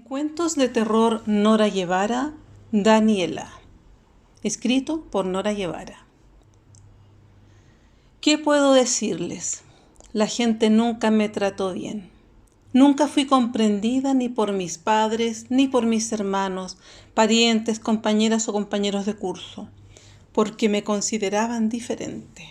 Cuentos de terror Nora Guevara, Daniela. Escrito por Nora Guevara. ¿Qué puedo decirles? La gente nunca me trató bien. Nunca fui comprendida ni por mis padres, ni por mis hermanos, parientes, compañeras o compañeros de curso, porque me consideraban diferente.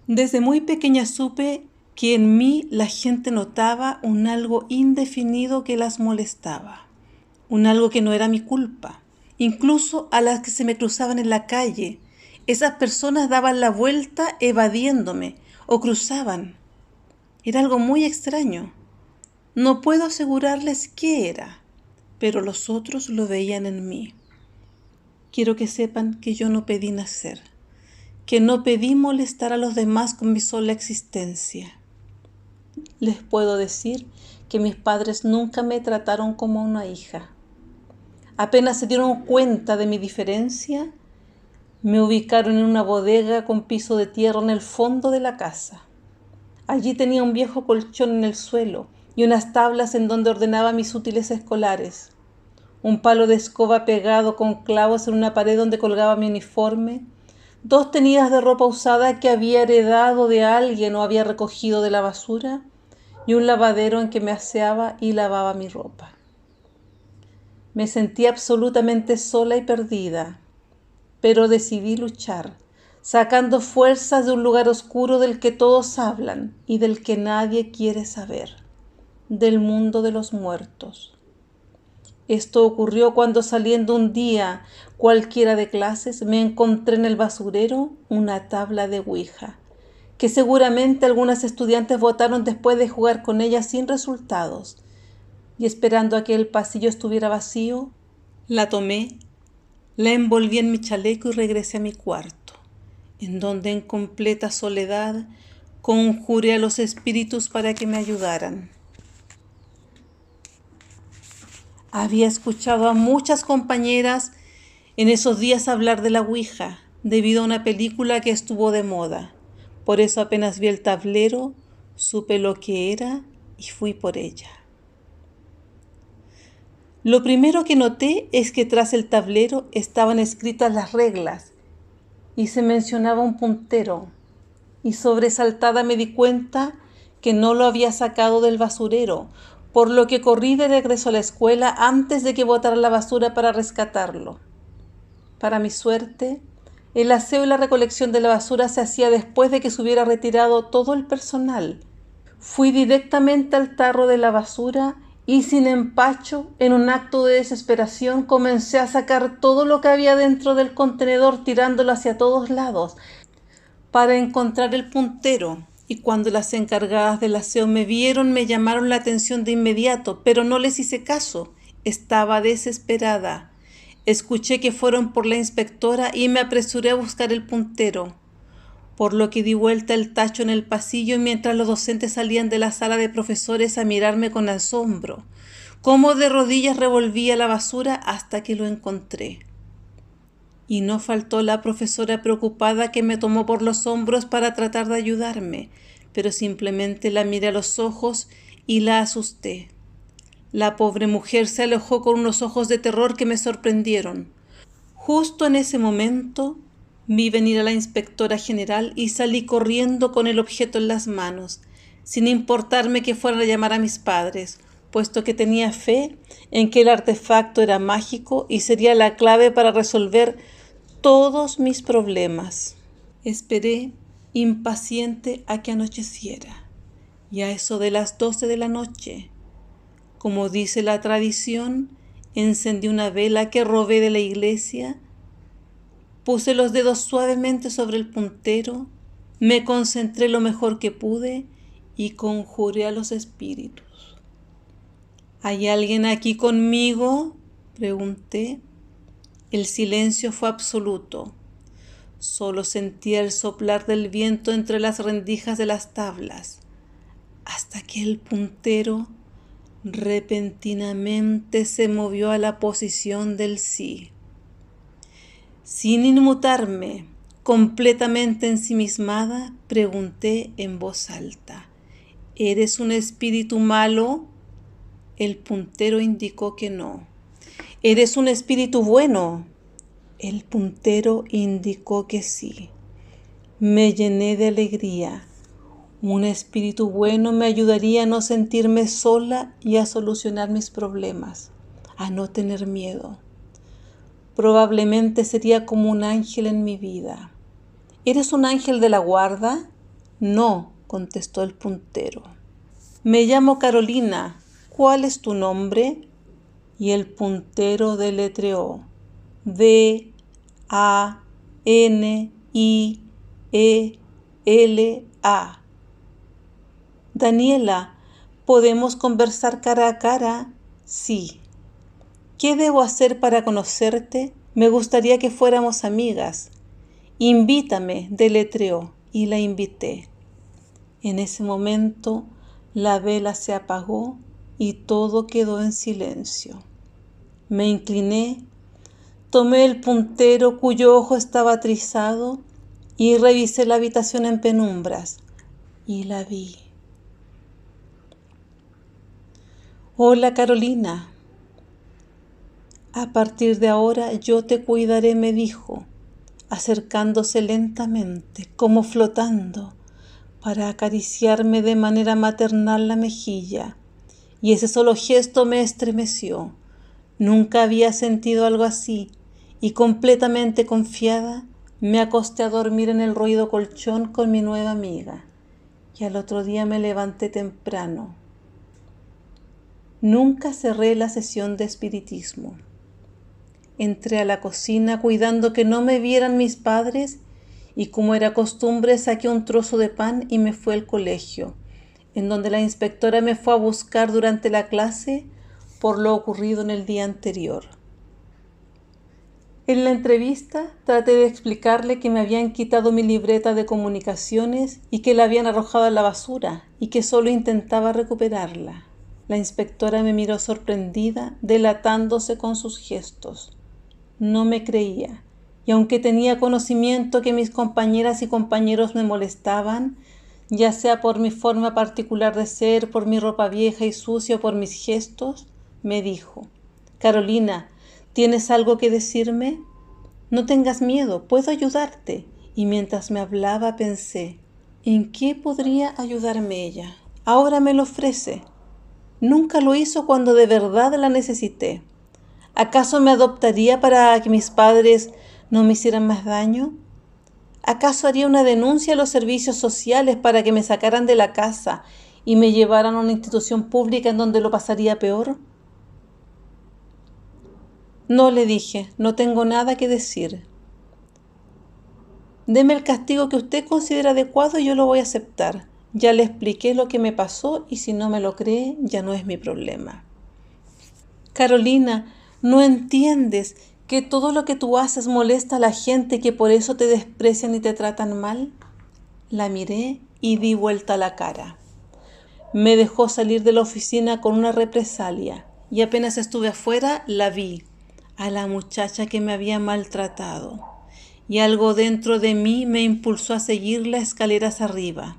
Desde muy pequeña supe que en mí la gente notaba un algo indefinido que las molestaba, un algo que no era mi culpa. Incluso a las que se me cruzaban en la calle, esas personas daban la vuelta evadiéndome o cruzaban. Era algo muy extraño. No puedo asegurarles qué era, pero los otros lo veían en mí. Quiero que sepan que yo no pedí nacer, que no pedí molestar a los demás con mi sola existencia. Les puedo decir que mis padres nunca me trataron como una hija. Apenas se dieron cuenta de mi diferencia, me ubicaron en una bodega con piso de tierra en el fondo de la casa. Allí tenía un viejo colchón en el suelo y unas tablas en donde ordenaba mis útiles escolares. Un palo de escoba pegado con clavos en una pared donde colgaba mi uniforme. 2 tenidas de ropa usada que había heredado de alguien o había recogido de la basura, y un lavadero en que me aseaba y lavaba mi ropa. Me sentí absolutamente sola y perdida, pero decidí luchar, sacando fuerzas de un lugar oscuro del que todos hablan y del que nadie quiere saber, del mundo de los muertos. Esto ocurrió cuando, saliendo un día cualquiera de clases, me encontré en el basurero una tabla de Ouija, que seguramente algunas estudiantes botaron después de jugar con ella sin resultados, y esperando a que el pasillo estuviera vacío, la tomé, la envolví en mi chaleco y regresé a mi cuarto, en donde en completa soledad conjuré a los espíritus para que me ayudaran. Había escuchado a muchas compañeras en esos días hablar de la Ouija, debido a una película que estuvo de moda. Por eso apenas vi el tablero, supe lo que era y fui por ella. Lo primero que noté es que tras el tablero estaban escritas las reglas y se mencionaba un puntero, y sobresaltada me di cuenta que no lo había sacado del basurero, por lo que corrí de regreso a la escuela antes de que botara la basura para rescatarlo. Para mi suerte, el aseo y la recolección de la basura se hacía después de que se hubiera retirado todo el personal. Fui directamente al tarro de la basura y, sin empacho, en un acto de desesperación, comencé a sacar todo lo que había dentro del contenedor, tirándolo hacia todos lados para encontrar el puntero. Y cuando las encargadas del aseo me vieron, me llamaron la atención de inmediato, pero no les hice caso. Estaba desesperada. Escuché que fueron por la inspectora y me apresuré a buscar el puntero, por lo que di vuelta el tacho en el pasillo mientras los docentes salían de la sala de profesores a mirarme con asombro, cómo de rodillas revolvía la basura hasta que lo encontré. Y no faltó la profesora preocupada que me tomó por los hombros para tratar de ayudarme, pero simplemente la miré a los ojos y la asusté. La pobre mujer se alejó con unos ojos de terror que me sorprendieron. Justo en ese momento vi venir a la inspectora general y salí corriendo con el objeto en las manos, sin importarme que fueran a llamar a mis padres, puesto que tenía fe en que el artefacto era mágico y sería la clave para resolver todos mis problemas. Esperé impaciente a que anocheciera, y a eso de las 12 de la noche, como dice la tradición, encendí una vela que robé de la iglesia, puse los dedos suavemente sobre el puntero, me concentré lo mejor que pude y conjuré a los espíritus. ¿Hay alguien aquí conmigo?, pregunté. El silencio fue absoluto. Solo sentía el soplar del viento entre las rendijas de las tablas, hasta que el puntero repentinamente se movió a la posición del sí. Sin inmutarme, completamente ensimismada, pregunté en voz alta: ¿eres un espíritu malo El puntero indicó que no. ¿Eres un espíritu bueno? El puntero indicó que sí. Me llené de alegría. Un espíritu bueno me ayudaría a no sentirme sola y a solucionar mis problemas, a no tener miedo. Probablemente sería como un ángel en mi vida. ¿Eres un ángel de la guarda? No, contestó el puntero. Me llamo Carolina. ¿Cuál es tu nombre? Y el puntero deletreó: D-A-N-I-E-L-A. Daniela, ¿podemos conversar cara a cara? Sí. ¿Qué debo hacer para conocerte? Me gustaría que fuéramos amigas. Invítame, deletreó, y la invité. En ese momento, la vela se apagó y todo quedó en silencio. Me incliné, tomé el puntero cuyo ojo estaba trizado y revisé la habitación en penumbras y la vi. Hola, Carolina. A partir de ahora yo te cuidaré, me dijo, acercándose lentamente, como flotando, para acariciarme de manera maternal la mejilla, y ese solo gesto me estremeció. Nunca había sentido algo así, y completamente confiada, me acosté a dormir en el roído colchón con mi nueva amiga, y al otro día me levanté temprano. Nunca cerré la sesión de espiritismo. Entré a la cocina cuidando que no me vieran mis padres y, como era costumbre, saqué un trozo de pan y me fui al colegio, en donde la inspectora me fue a buscar durante la clase por lo ocurrido en el día anterior. En la entrevista traté de explicarle que me habían quitado mi libreta de comunicaciones y que la habían arrojado a la basura y que solo intentaba recuperarla. La inspectora me miró sorprendida, delatándose con sus gestos. No me creía, y aunque tenía conocimiento que mis compañeras y compañeros me molestaban, ya sea por mi forma particular de ser, por mi ropa vieja y sucia o por mis gestos, me dijo: Carolina, ¿tienes algo que decirme? No tengas miedo, puedo ayudarte. Y mientras me hablaba pensé: ¿en qué podría ayudarme ella? Ahora me lo ofrece. Nunca lo hizo cuando de verdad la necesité. ¿Acaso me adoptaría para que mis padres no me hicieran más daño? ¿Acaso haría una denuncia a los servicios sociales para que me sacaran de la casa y me llevaran a una institución pública en donde lo pasaría peor? No, le dije, no tengo nada que decir. Deme el castigo que usted considera adecuado y yo lo voy a aceptar. Ya le expliqué lo que me pasó y si no me lo cree, ya no es mi problema. Carolina, ¿no entiendes que todo lo que tú haces molesta a la gente y que por eso te desprecian y te tratan mal? La miré y di vuelta la cara. Me dejó salir de la oficina con una represalia y apenas estuve afuera la vi, a la muchacha que me había maltratado, y algo dentro de mí me impulsó a seguirla escaleras arriba.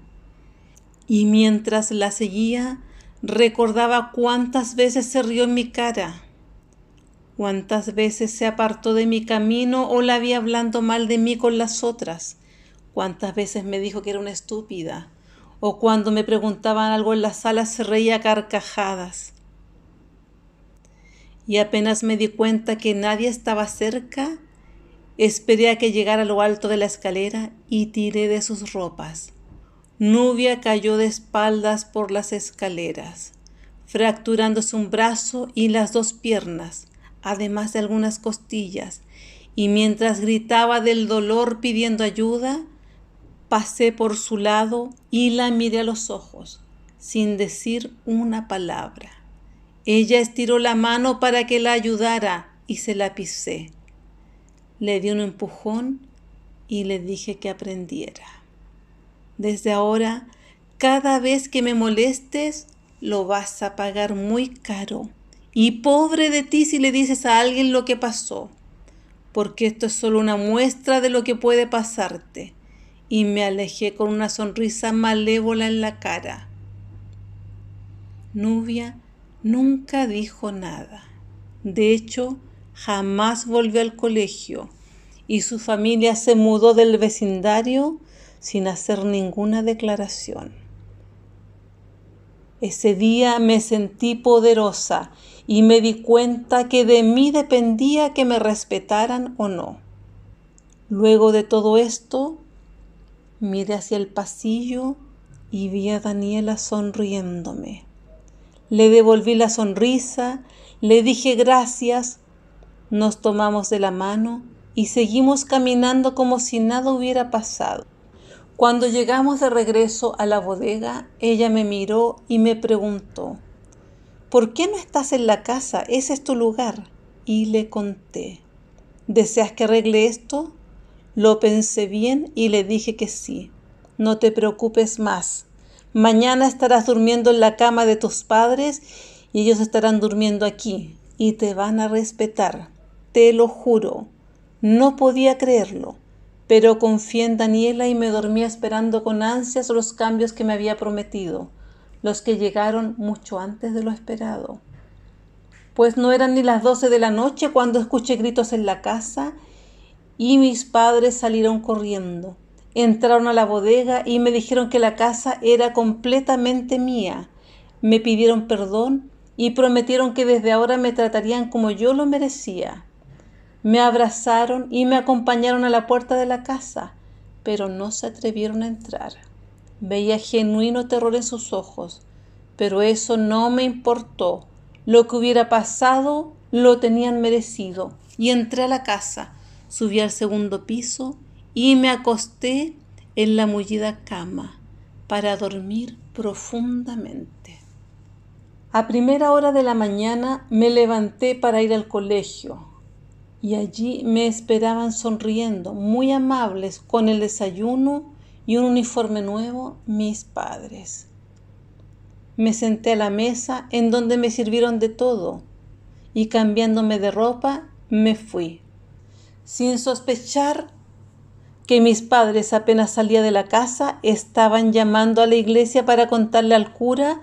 Y mientras la seguía, recordaba cuántas veces se rió en mi cara, cuántas veces se apartó de mi camino o la vi hablando mal de mí con las otras, cuántas veces me dijo que era una estúpida, o cuando me preguntaban algo en la sala se reía a carcajadas. Y apenas me di cuenta que nadie estaba cerca, esperé a que llegara a lo alto de la escalera y tiré de sus ropas. Nubia cayó de espaldas por las escaleras, fracturándose un brazo y las 2 piernas, además de algunas costillas, y mientras gritaba del dolor pidiendo ayuda, pasé por su lado y la miré a los ojos, sin decir una palabra. Ella estiró la mano para que la ayudara y se la pisé. Le di un empujón y le dije que aprendiera. Desde ahora, cada vez que me molestes, lo vas a pagar muy caro. Y pobre de ti si le dices a alguien lo que pasó, porque esto es solo una muestra de lo que puede pasarte. Y me alejé con una sonrisa malévola en la cara. Nubia Nunca dijo nada. De hecho, jamás volvió al colegio y su familia se mudó del vecindario sin hacer ninguna declaración. Ese día me sentí poderosa y me di cuenta que de mí dependía que me respetaran o no. Luego de todo esto, miré hacia el pasillo y vi a Daniela sonriéndome. Le devolví la sonrisa, le dije gracias, nos tomamos de la mano y seguimos caminando como si nada hubiera pasado. Cuando llegamos de regreso a la bodega, ella me miró y me preguntó, ¿por qué no estás en la casa? Ese es tu lugar. Y le conté, ¿deseas que arregle esto? Lo pensé bien y le dije que sí. No te preocupes más. Mañana estarás durmiendo en la cama de tus padres y ellos estarán durmiendo aquí y te van a respetar. Te lo juro. No podía creerlo, pero confié en Daniela y me dormí esperando con ansias los cambios que me había prometido, los que llegaron mucho antes de lo esperado. Pues no eran ni las 12 de la noche cuando escuché gritos en la casa y mis padres salieron corriendo. Entraron a la bodega y me dijeron que la casa era completamente mía. Me pidieron perdón y prometieron que desde ahora me tratarían como yo lo merecía. Me abrazaron y me acompañaron a la puerta de la casa, pero no se atrevieron a entrar. Veía genuino terror en sus ojos, pero eso no me importó. Lo que hubiera pasado lo tenían merecido. Y entré a la casa, subí al segundo piso y me acosté en la mullida cama para dormir profundamente. A primera hora de la mañana me levanté para ir al colegio y allí me esperaban sonriendo, muy amables, con el desayuno y un uniforme nuevo, mis padres. Me senté a la mesa en donde me sirvieron de todo y cambiándome de ropa me fui, sin sospechar que mis padres apenas salía de la casa estaban llamando a la iglesia para contarle al cura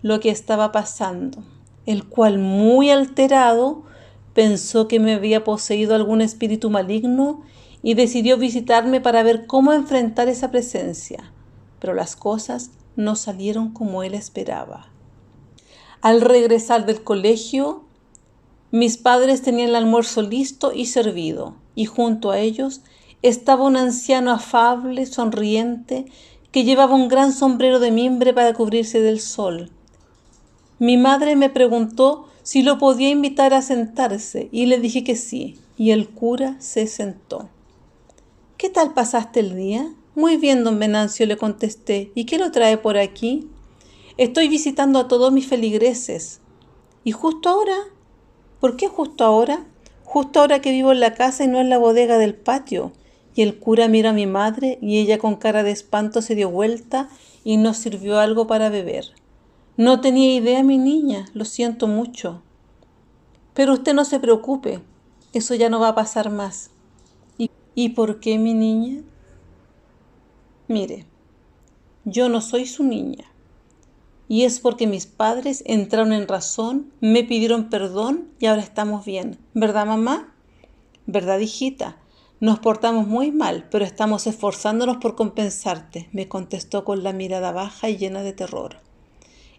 lo que estaba pasando, el cual muy alterado pensó que me había poseído algún espíritu maligno y decidió visitarme para ver cómo enfrentar esa presencia, pero las cosas no salieron como él esperaba. Al regresar del colegio, mis padres tenían el almuerzo listo y servido, y junto a ellos estaba un anciano afable, sonriente, que llevaba un gran sombrero de mimbre para cubrirse del sol. Mi madre me preguntó si lo podía invitar a sentarse y le dije que sí, y el cura se sentó. ¿Qué tal pasaste el día? Muy bien, don Venancio, le contesté. ¿Y qué lo trae por aquí? Estoy visitando a todos mis feligreses. ¿Y justo ahora? ¿Por qué justo ahora? Justo ahora que vivo en la casa y no en la bodega del patio. Y el cura miró a mi madre y ella con cara de espanto se dio vuelta y nos sirvió algo para beber. No tenía idea, mi niña, lo siento mucho. Pero usted no se preocupe, eso ya no va a pasar más. ¿Y por qué, mi niña? Mire, yo no soy su niña. Y es porque mis padres entraron en razón, me pidieron perdón y ahora estamos bien. ¿Verdad, mamá? ¿Verdad, hijita? Nos portamos muy mal, pero estamos esforzándonos por compensarte, me contestó con la mirada baja y llena de terror.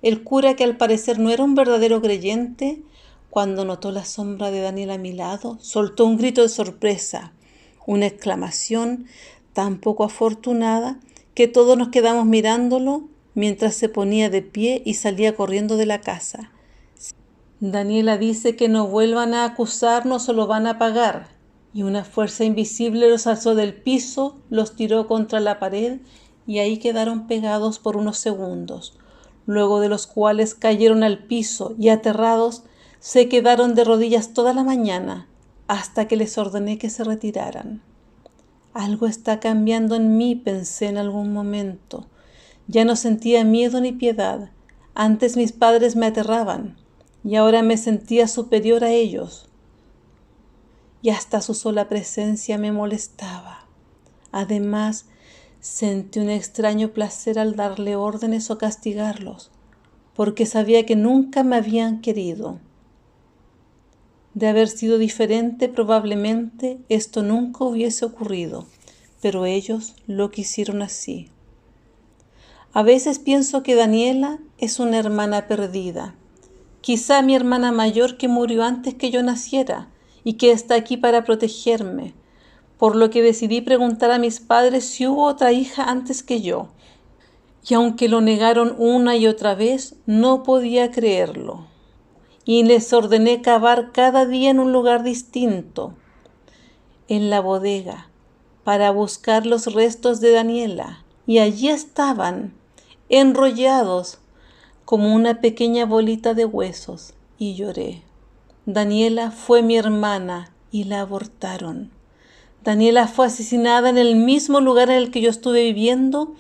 El cura, que al parecer no era un verdadero creyente, cuando notó la sombra de Daniel a mi lado, soltó un grito de sorpresa, una exclamación tan poco afortunada que todos nos quedamos mirándolo mientras se ponía de pie y salía corriendo de la casa. Daniela dice que no vuelvan a acusarnos o lo van a pagar. Y una fuerza invisible los alzó del piso, los tiró contra la pared y ahí quedaron pegados por unos segundos, luego de los cuales cayeron al piso y aterrados se quedaron de rodillas toda la mañana hasta que les ordené que se retiraran. Algo está cambiando en mí, pensé en algún momento. Ya no sentía miedo ni piedad. Antes mis padres me aterraban y ahora me sentía superior a ellos. Y hasta su sola presencia me molestaba. Además, sentí un extraño placer al darle órdenes o castigarlos, porque sabía que nunca me habían querido. De haber sido diferente, probablemente esto nunca hubiese ocurrido, pero ellos lo quisieron así. A veces pienso que Daniela es una hermana perdida, quizá mi hermana mayor que murió antes que yo naciera y que está aquí para protegerme, por lo que decidí preguntar a mis padres si hubo otra hija antes que yo. Y aunque lo negaron una y otra vez, no podía creerlo. Y les ordené cavar cada día en un lugar distinto, en la bodega, para buscar los restos de Daniela. Y allí estaban, enrollados como una pequeña bolita de huesos, y lloré. Daniela fue mi hermana y la abortaron. Daniela fue asesinada en el mismo lugar en el que yo estuve viviendo,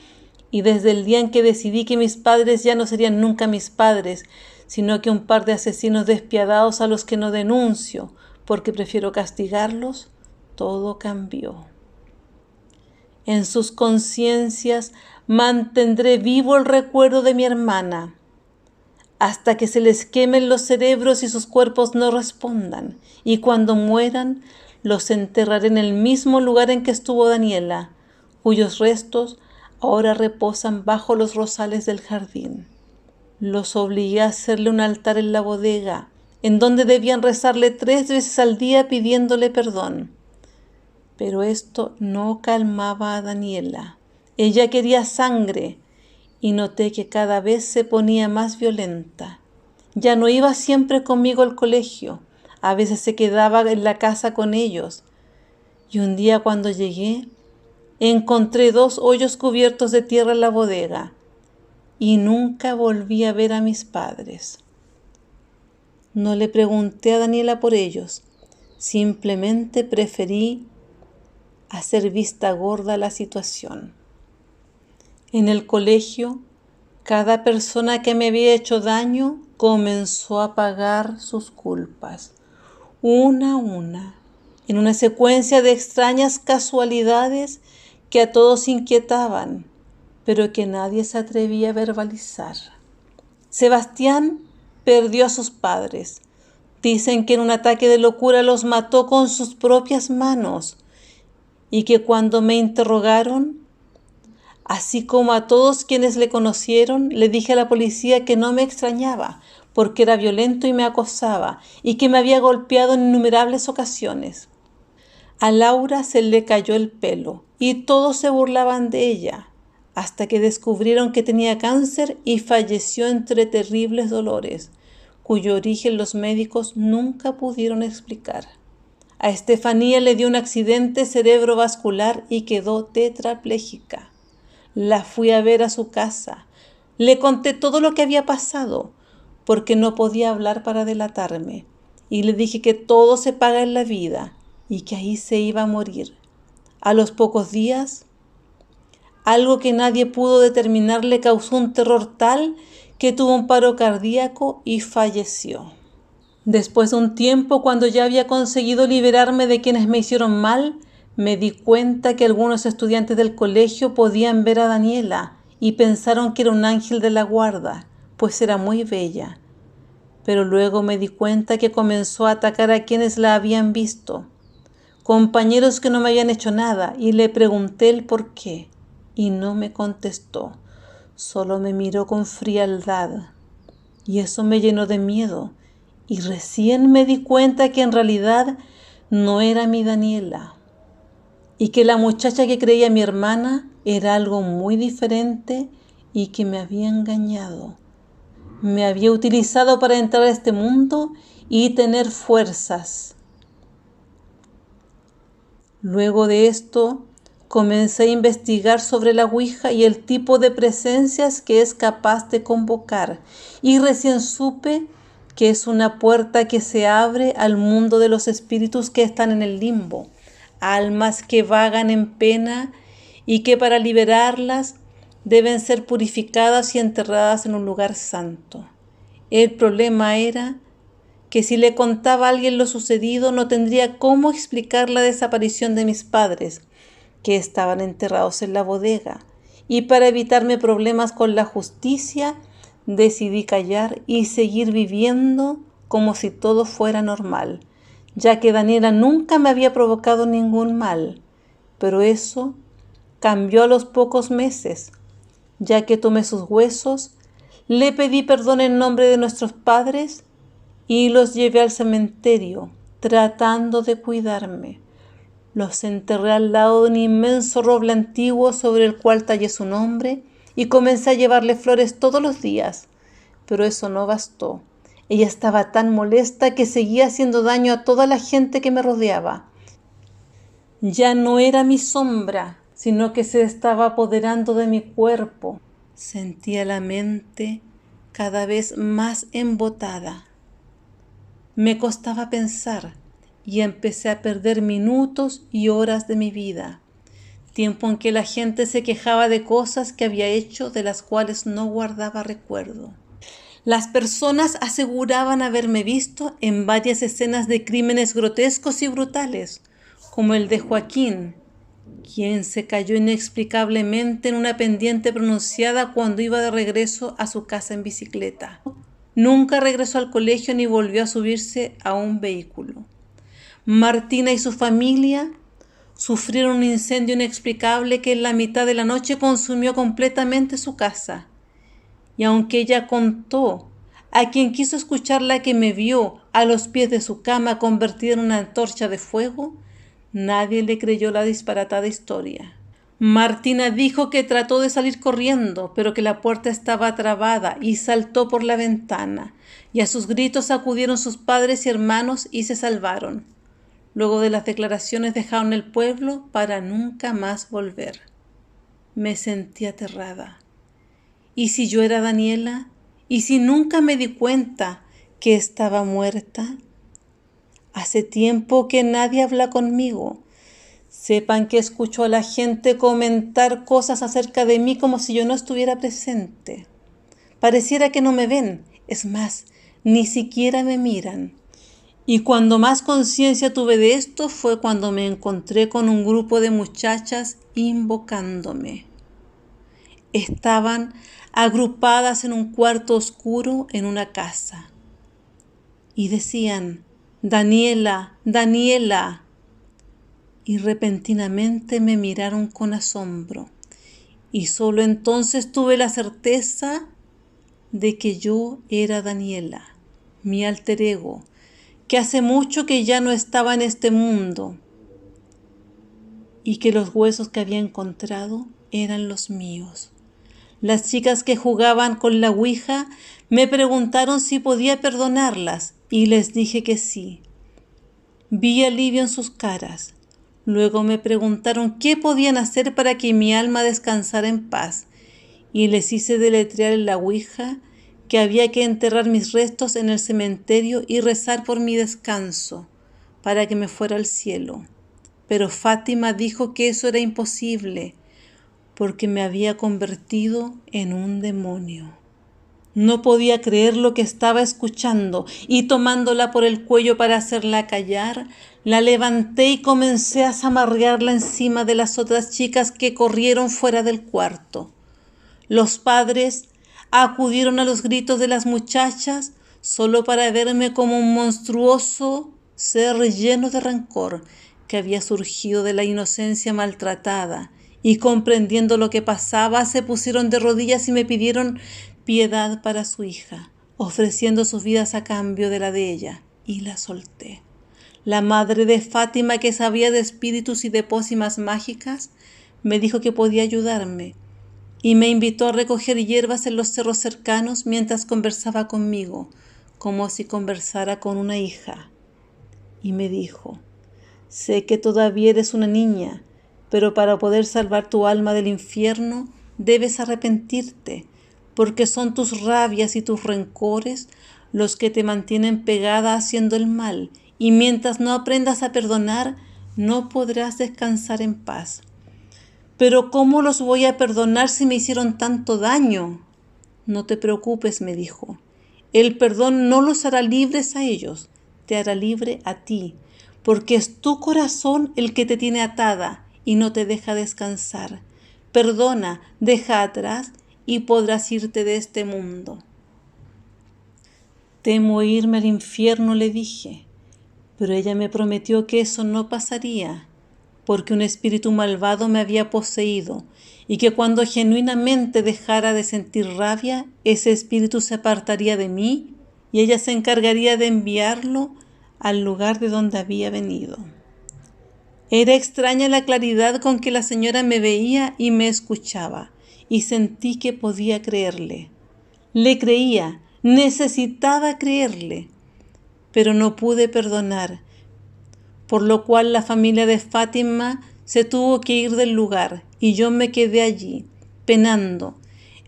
y desde el día en que decidí que mis padres ya no serían nunca mis padres, sino que un par de asesinos despiadados a los que no denuncio, porque prefiero castigarlos, todo cambió. En sus conciencias mantendré vivo el recuerdo de mi hermana, hasta que se les quemen los cerebros y sus cuerpos no respondan, y cuando mueran, los enterraré en el mismo lugar en que estuvo Daniela, cuyos restos ahora reposan bajo los rosales del jardín. Los obligué a hacerle un altar en la bodega, en donde debían rezarle 3 veces al día pidiéndole perdón. Pero esto no calmaba a Daniela. Ella quería sangre, y noté que cada vez se ponía más violenta. Ya no iba siempre conmigo al colegio, a veces se quedaba en la casa con ellos. Y un día cuando llegué, encontré 2 hoyos cubiertos de tierra en la bodega, y nunca volví a ver a mis padres. No le pregunté a Daniela por ellos, simplemente preferí hacer vista gorda a la situación. En el colegio, cada persona que me había hecho daño comenzó a pagar sus culpas, una a una, en una secuencia de extrañas casualidades que a todos inquietaban, pero que nadie se atrevía a verbalizar. Sebastián perdió a sus padres. Dicen que en un ataque de locura los mató con sus propias manos y que cuando me interrogaron, así como a todos quienes le conocieron, le dije a la policía que no me extrañaba porque era violento y me acosaba y que me había golpeado en innumerables ocasiones. A Laura se le cayó el pelo y todos se burlaban de ella, hasta que descubrieron que tenía cáncer y falleció entre terribles dolores, cuyo origen los médicos nunca pudieron explicar. A Estefanía le dio un accidente cerebrovascular y quedó tetrapléjica. La fui a ver a su casa. Le conté todo lo que había pasado, porque no podía hablar para delatarme, y le dije que todo se paga en la vida y que ahí se iba a morir. A los pocos días, algo que nadie pudo determinar le causó un terror tal que tuvo un paro cardíaco y falleció. Después de un tiempo, cuando ya había conseguido liberarme de quienes me hicieron mal, me di cuenta que algunos estudiantes del colegio podían ver a Daniela y pensaron que era un ángel de la guarda, pues era muy bella. Pero luego me di cuenta que comenzó a atacar a quienes la habían visto, compañeros que no me habían hecho nada, y le pregunté el por qué, y no me contestó, solo me miró con frialdad, y eso me llenó de miedo, y recién me di cuenta que en realidad no era mi Daniela, y que la muchacha que creía mi hermana era algo muy diferente y que me había engañado. Me había utilizado para entrar a este mundo y tener fuerzas. Luego de esto, comencé a investigar sobre la Ouija y el tipo de presencias que es capaz de convocar, y recién supe que es una puerta que se abre al mundo de los espíritus que están en el limbo, almas que vagan en pena y que para liberarlas deben ser purificadas y enterradas en un lugar santo. El problema era que si le contaba a alguien lo sucedido, no tendría cómo explicar la desaparición de mis padres, que estaban enterrados en la bodega, y para evitarme problemas con la justicia, decidí callar y seguir viviendo como si todo fuera normal, ya que Daniela nunca me había provocado ningún mal. Pero eso cambió a los pocos meses, ya que tomé sus huesos, le pedí perdón en nombre de nuestros padres y los llevé al cementerio, tratando de cuidarme. Los enterré al lado de un inmenso roble antiguo sobre el cual tallé su nombre y comencé a llevarle flores todos los días. Pero eso no bastó. Ella estaba tan molesta que seguía haciendo daño a toda la gente que me rodeaba. Ya no era mi sombra, sino que se estaba apoderando de mi cuerpo. Sentía la mente cada vez más embotada. Me costaba pensar y empecé a perder minutos y horas de mi vida, tiempo en que la gente se quejaba de cosas que había hecho de las cuales no guardaba recuerdo. Las personas aseguraban haberme visto en varias escenas de crímenes grotescos y brutales, como el de Joaquín, quien se cayó inexplicablemente en una pendiente pronunciada cuando iba de regreso a su casa en bicicleta. Nunca regresó al colegio ni volvió a subirse a un vehículo. Martina y su familia sufrieron un incendio inexplicable que en la mitad de la noche consumió completamente su casa. Y aunque ella contó a quien quiso escucharla que me vio a los pies de su cama convertida en una antorcha de fuego, nadie le creyó la disparatada historia. Martina dijo que trató de salir corriendo, pero que la puerta estaba trabada y saltó por la ventana, y a sus gritos acudieron sus padres y hermanos y se salvaron. Luego de las declaraciones dejaron el pueblo para nunca más volver. Me sentí aterrada. ¿Y si yo era Daniela? ¿Y si nunca me di cuenta que estaba muerta? Hace tiempo que nadie habla conmigo. Sepan que escucho a la gente comentar cosas acerca de mí como si yo no estuviera presente. Pareciera que no me ven, es más, ni siquiera me miran. Y cuando más conciencia tuve de esto fue cuando me encontré con un grupo de muchachas invocándome. Estaban agrupadas en un cuarto oscuro en una casa. Y decían, Daniela, Daniela. Y repentinamente me miraron con asombro. Y solo entonces tuve la certeza de que yo era Daniela, mi alter ego, que hace mucho que ya no estaba en este mundo y que los huesos que había encontrado eran los míos. Las chicas que jugaban con la ouija me preguntaron si podía perdonarlas y les dije que sí. Vi alivio en sus caras. Luego me preguntaron qué podían hacer para que mi alma descansara en paz y les hice deletrear en la ouija que había que enterrar mis restos en el cementerio y rezar por mi descanso para que me fuera al cielo. Pero Fátima dijo que eso era imposible porque me había convertido en un demonio. No podía creer lo que estaba escuchando y tomándola por el cuello para hacerla callar, la levanté y comencé a zamarrearla encima de las otras chicas que corrieron fuera del cuarto. Los padres acudieron a los gritos de las muchachas solo para verme como un monstruoso ser lleno de rencor que había surgido de la inocencia maltratada, y comprendiendo lo que pasaba se pusieron de rodillas y me pidieron piedad para su hija, ofreciendo sus vidas a cambio de la de ella, y la solté. La madre de Fátima, que sabía de espíritus y de pócimas mágicas, me dijo que podía ayudarme, y me invitó a recoger hierbas en los cerros cercanos mientras conversaba conmigo, como si conversara con una hija. Y me dijo, sé que todavía eres una niña, pero para poder salvar tu alma del infierno, debes arrepentirte, porque son tus rabias y tus rencores los que te mantienen pegada haciendo el mal, y mientras no aprendas a perdonar, no podrás descansar en paz. Pero ¿cómo los voy a perdonar si me hicieron tanto daño? No te preocupes, me dijo. El perdón no los hará libres a ellos, te hará libre a ti, porque es tu corazón el que te tiene atada y no te deja descansar. Perdona, deja atrás y podrás irte de este mundo. Temo irme al infierno, le dije, pero ella me prometió que eso no pasaría, porque un espíritu malvado me había poseído y que cuando genuinamente dejara de sentir rabia, ese espíritu se apartaría de mí y ella se encargaría de enviarlo al lugar de donde había venido. Era extraña la claridad con que la señora me veía y me escuchaba, y sentí que podía creerle. Le creía, necesitaba creerle, pero no pude perdonar, por lo cual la familia de Fátima se tuvo que ir del lugar y yo me quedé allí, penando,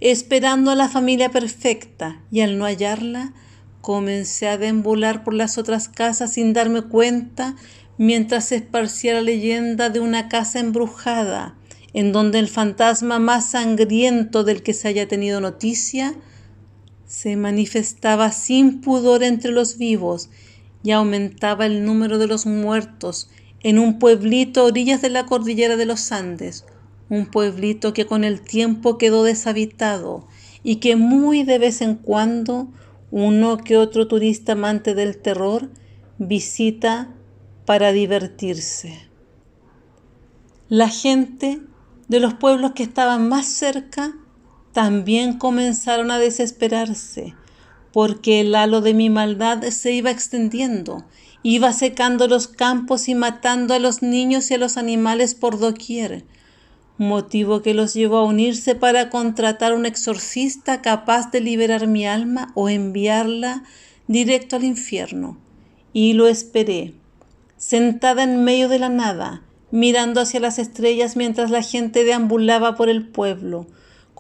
esperando a la familia perfecta, y al no hallarla, comencé a deambular por las otras casas sin darme cuenta mientras se esparcía la leyenda de una casa embrujada, en donde el fantasma más sangriento del que se haya tenido noticia se manifestaba sin pudor entre los vivos y aumentaba el número de los muertos en un pueblito a orillas de la cordillera de los Andes, un pueblito que con el tiempo quedó deshabitado y que muy de vez en cuando uno que otro turista amante del terror visita para divertirse. La gente de los pueblos que estaban más cerca también comenzaron a desesperarse, porque el halo de mi maldad se iba extendiendo, iba secando los campos y matando a los niños y a los animales por doquier, motivo que los llevó a unirse para contratar un exorcista capaz de liberar mi alma o enviarla directo al infierno. Y lo esperé, sentada en medio de la nada, mirando hacia las estrellas mientras la gente deambulaba por el pueblo,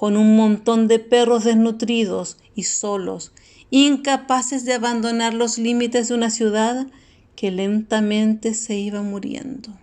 con un montón de perros desnutridos y solos, incapaces de abandonar los límites de una ciudad que lentamente se iba muriendo.